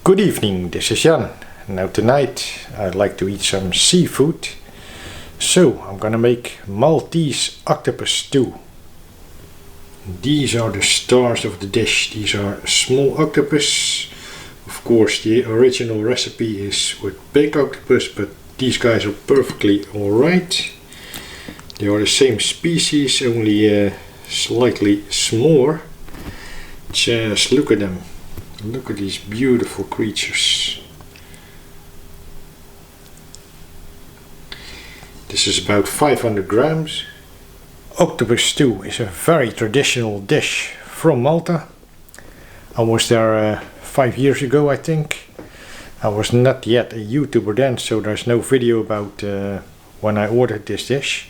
Good evening, this is Jan. Now tonight I'd like to eat some seafood. So I'm gonna make Maltese octopus stew. These are the stars of the dish. These are small octopus. Of course the original recipe is with big octopus, but these guys are perfectly alright. They are the same species, only slightly smaller. Just look at them. Look at these beautiful creatures. This is about 500 grams. Octopus stew is a very traditional dish from Malta. I was there 5 years ago, I think. I was not yet a YouTuber then, so there's no video about when I ordered this dish.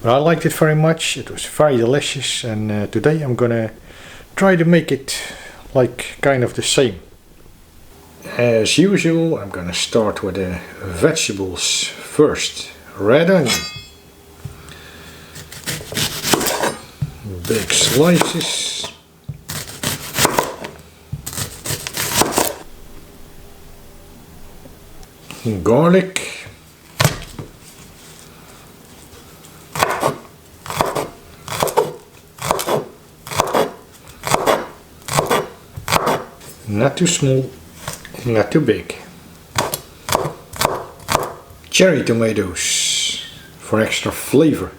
But I liked it very much. It was very delicious, and today I'm gonna try to make it like kind of the same. As usual, I'm gonna start with the vegetables first. Red onion, big slices, garlic, not too small, not too big. Cherry tomatoes for extra flavor.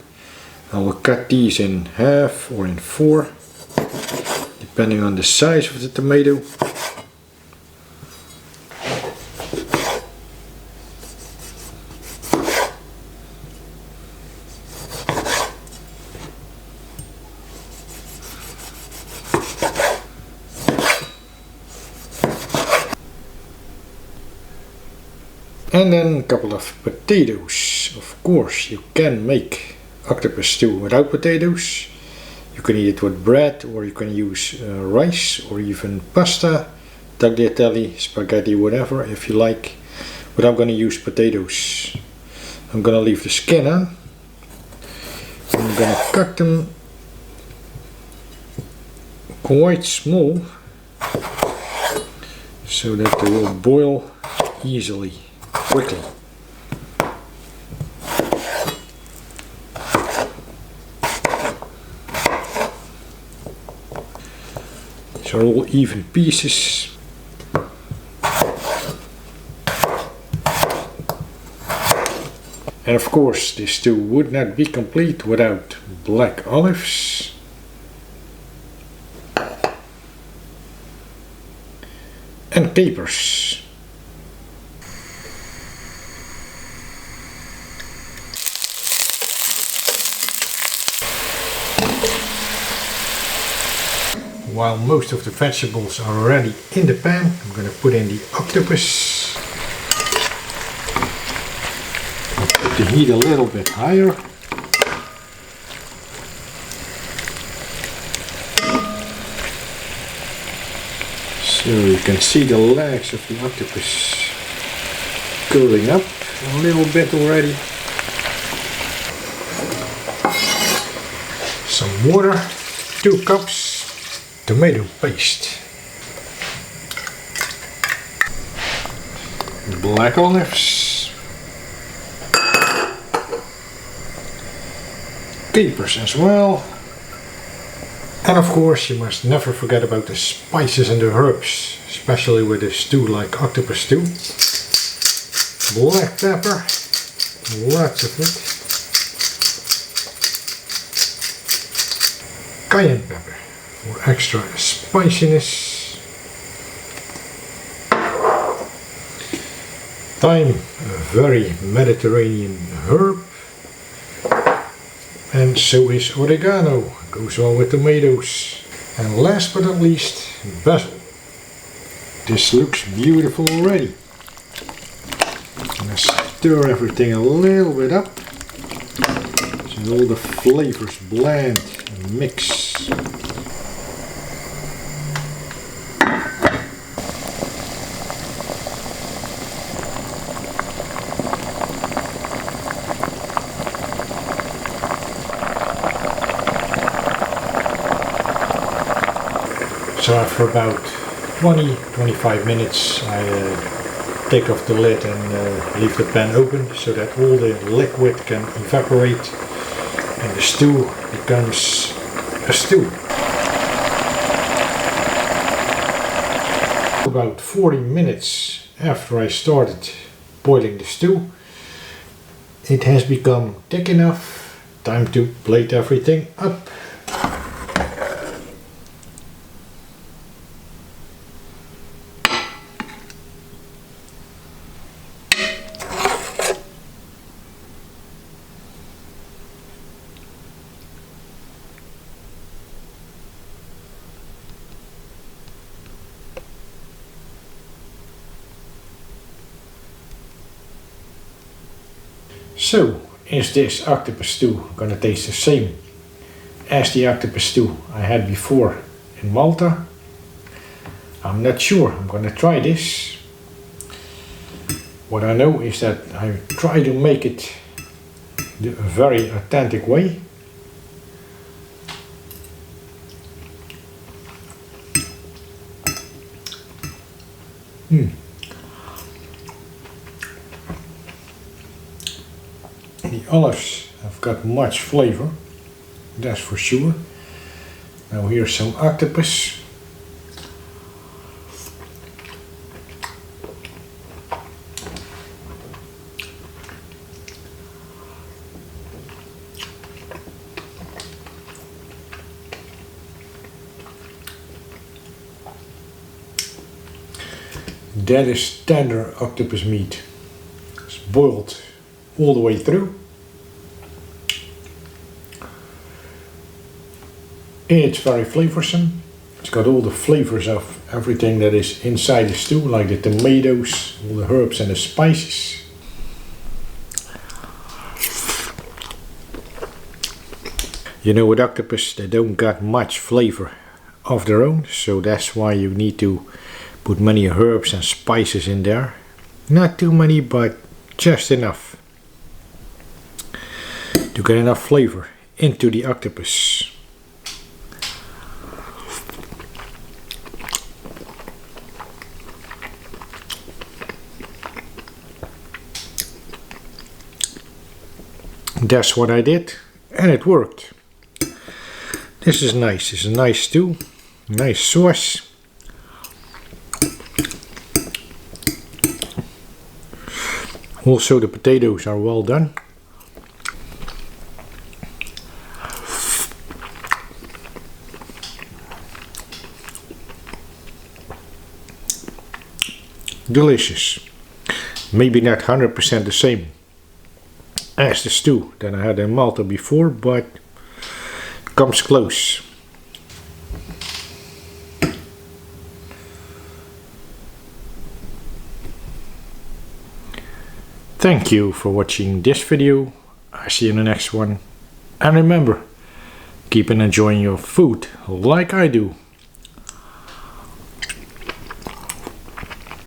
I will cut these in half or in 4, depending on the size of the tomato. And then a couple of potatoes. Of course, you can make octopus stew without potatoes. You can eat it with bread, or you can use rice or even pasta, tagliatelle, spaghetti, whatever if you like. But I'm going to use potatoes. I'm going to leave the skin on. I'm going to cut them quite small so that they will boil easily. Quickly. These are all even pieces. And of course this stew would not be complete without black olives. And capers. While most of the vegetables are already in the pan, I'm going to put in the octopus. Put the heat a little bit higher. So you can see the legs of the octopus curling up a little bit already. Some water, 2 cups. Tomato paste, black olives, capers as well, and of course you must never forget about the spices and the herbs, especially with a stew like octopus stew. Black pepper, lots of it, cayenne pepper for extra spiciness, thyme, a very Mediterranean herb, and so is oregano, goes well with tomatoes, and last but not least basil. This looks beautiful already. I'm going to stir everything a little bit up so all the flavors blend and mix. So after about 20-25 minutes. I take off the lid and leave the pan open so that all the liquid can evaporate and the stew becomes a stew. About 40 minutes after I started boiling the stew, it has become thick enough. Time to plate everything up. So, is this octopus stew gonna taste the same as the octopus stew I had before in Malta? I'm not sure. I'm gonna try this. What I know is that I try to make it the very authentic way. The olives have got much flavor, that's for sure. Now here's some octopus. That is tender octopus meat. It's boiled all the way through. It's very flavorsome. It's got all the flavors of everything that is inside the stew, like the tomatoes, all the herbs and the spices. You know, with octopus they don't got much flavor of their own, so that's why you need to put many herbs and spices in there. Not too many, but just enough to get enough flavor into the octopus. That's what I did, and it worked. This is nice. It's a nice stew, nice sauce. Also, the potatoes are well done. Delicious. Maybe not 100% the same as the stew that I had in Malta before, but comes close. Thank you for watching this video. I see you in the next one. And remember, keep on enjoying your food like I do.